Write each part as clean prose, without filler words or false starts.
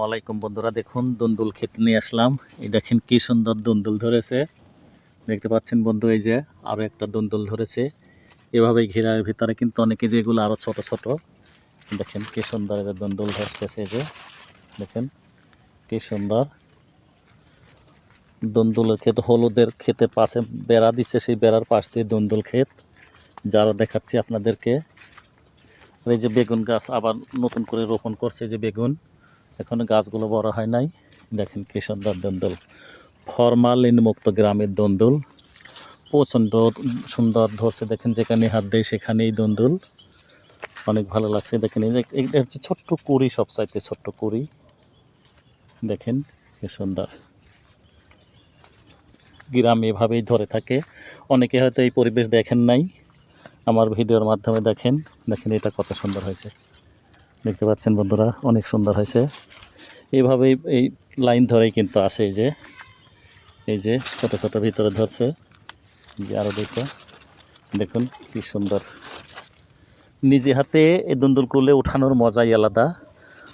ওয়ালাইকুম বন্ধুরা, দেখুন দুন্দুল ক্ষেত নিয়ে আসলাম। এই দেখেন কি সুন্দর দুন্দুল ধরেছে, দেখতে পাচ্ছেন বন্ধু। এই যে আরো একটা দুন্দুল ধরেছে। এভাবেই ঘেরার ভিতরে কিন্তু অনেকে যেগুলো আরো ছোট ছোট, দেখেন কি সুন্দর এদের দুন্দুল ধরতেছে। এই যে দেখেন কি সুন্দর দুন্দুলের ক্ষেত। হলুদের ক্ষেতের পাশে বেড়া দিচ্ছে, সেই বেড়ার পাশ দিয়ে দুন্দুল ক্ষেত যারা দেখাচ্ছি আপনাদেরকে। এই যে বেগুন গাছ আবার নতুন করে রোপণ করছে, যে বেগুন এখনো গাছগুলো বড় হয় নাই। দেখেন কি সুন্দর দুন্দুল, ফরমালিন মুক্ত গ্রামের দুন্দুল, প্রচণ্ড সুন্দর ধরছে। দেখেন যেখানে হাত দেয় সেখানেই দুন্দুল, অনেক ভালো লাগছে। দেখেন এটা হচ্ছে ছোট্ট কুড়ি, সব চাইতে ছোট্ট কুড়ি। দেখেন কি সুন্দর, গ্রামে এভাবেই ধরে থাকে। অনেকে হয়তো এই পরিবেশ দেখেন নাই, আমার ভিডিওর মাধ্যমে দেখেন। দেখেন এটা কত সুন্দর হয়েছে, দেখতে পাচ্ছেন বন্ধুরা, অনেক সুন্দর হয়েছে। এইভাবেই এই লাইন ধরেই কিন্তু আসে। এই যে ছোটো ছোটো ভিতরে ধরছে, যে আরও দেখুন কি সুন্দর। নিজে হাতে এই দুন্দুল করলে উঠানোর মজাই আলাদা।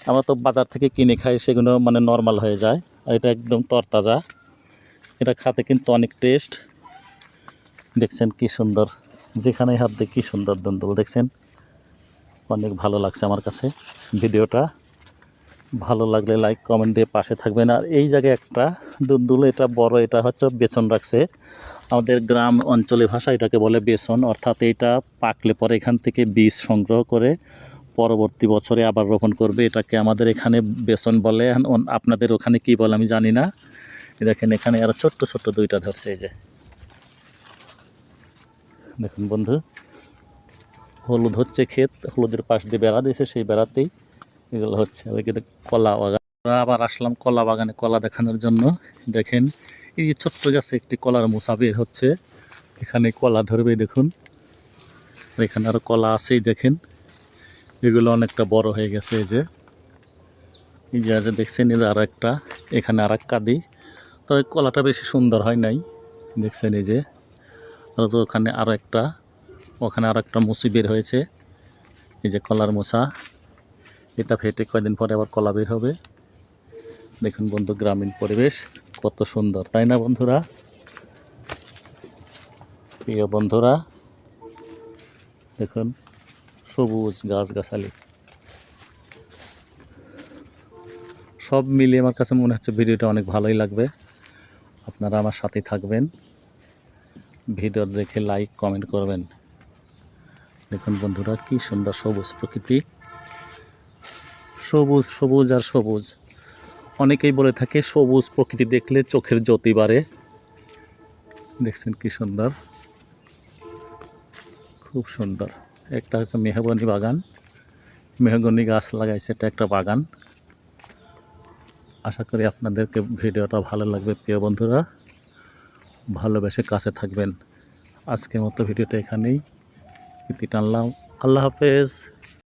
আমরা তো বাজার থেকে কিনে খাই, সেগুলো মানে নর্মাল হয়ে যায়, আর এটা একদম তরতাজা। এটা খাতে কিন্তু অনেক টেস্ট। দেখছেন কি সুন্দর, যেখানে হাত দিয়ে কি সুন্দর দুন্দুল দেখছেন। অনেক ভালো লাগছে আমার কাছে। ভিডিওটা ভালো লাগলে লাইক কমেন্ট দিয়ে পাশে থাকবেন। আর এই জায়গায় একটা দুন্দুল, এটা বড়, এটা হচ্ছে বেসন রাখছে। আমাদের গ্রাম অঞ্চলে ভাষা এটাকে বলে বেসন, অর্থাৎ এটা পাকলে পরে এখান থেকে বীজ সংগ্রহ করে পরবর্তী বছরে আবার রোপণ করবে। এটাকে আমাদের এখানে বেসন বলে, আপনাদের ওখানে কি বলে আমি জানি না। দেখেন এখানে আরও ছোট্ট ছোট্ট দুইটা ধরছে। এই যে দেখুন বন্ধু, হলুদ হচ্ছে ক্ষেত, হলুদের পাশ দিয়ে বেড়া দিয়েছে, সেই বেড়াতেই এগুলো হচ্ছে। ওইদিকে কলা বাগান, আবার আসলাম কলা বাগানে কলা দেখানোর জন্য। দেখেন এই যে ছোট্ট গাছে একটি কলার মোচা বের হচ্ছে, এখানে কলা ধরবে। দেখুন এখানে আরও কলা আছেই, দেখেন এগুলো অনেকটা বড় হয়ে গেছে। এই যে দেখছেন, এই যে আরও একটা, এখানে আর এক কাঁদি। তো এই কলাটা বেশি সুন্দর হয় নাই, দেখছেন। এই যে আর তো ওখানে আরও একটা, ওখানে আর একটা মুচি বের হয়েছে। এই যে কলার মোচা, এটা ফেটে কয়দিন পরে আবার কলা বের হবে। দেখুন বন্ধু, গ্রামীণ পরিবেশ কত সুন্দর, তাই না বন্ধুরা? প্রিয় বন্ধুরা দেখুন, সবুজ গাছগাছালি সব মিলিয়ে আমার কাছে মনে হচ্ছে ভিডিওটা অনেক ভালোই লাগবে। আপনারা আমার সাথে থাকবেন, ভিডিও দেখে লাইক কমেন্ট করবেন। দেখুন বন্ধুরা কি সুন্দর সবুজ প্রকৃতি, সবুজ সবুজ আর সবুজ। অনেকেই বলে থাকে সবুজ প্রকৃতি দেখলে চোখের জ্যোতি বাড়ে। দেখছেন কি সুন্দর, খুব সুন্দর। একটা হচ্ছে মেহগনি বাগান, মেহগনি গাছ লাগাইছে, এটা একটা বাগান। আশা করি আপনাদেরকে ভিডিওটা ভালো লাগবে। প্রিয় বন্ধুরা ভালোবেসে কাছে থাকবেন। আজকের মতো ভিডিওটা এখানেই ইতি টানলাম। আল্লাহ হাফেজ।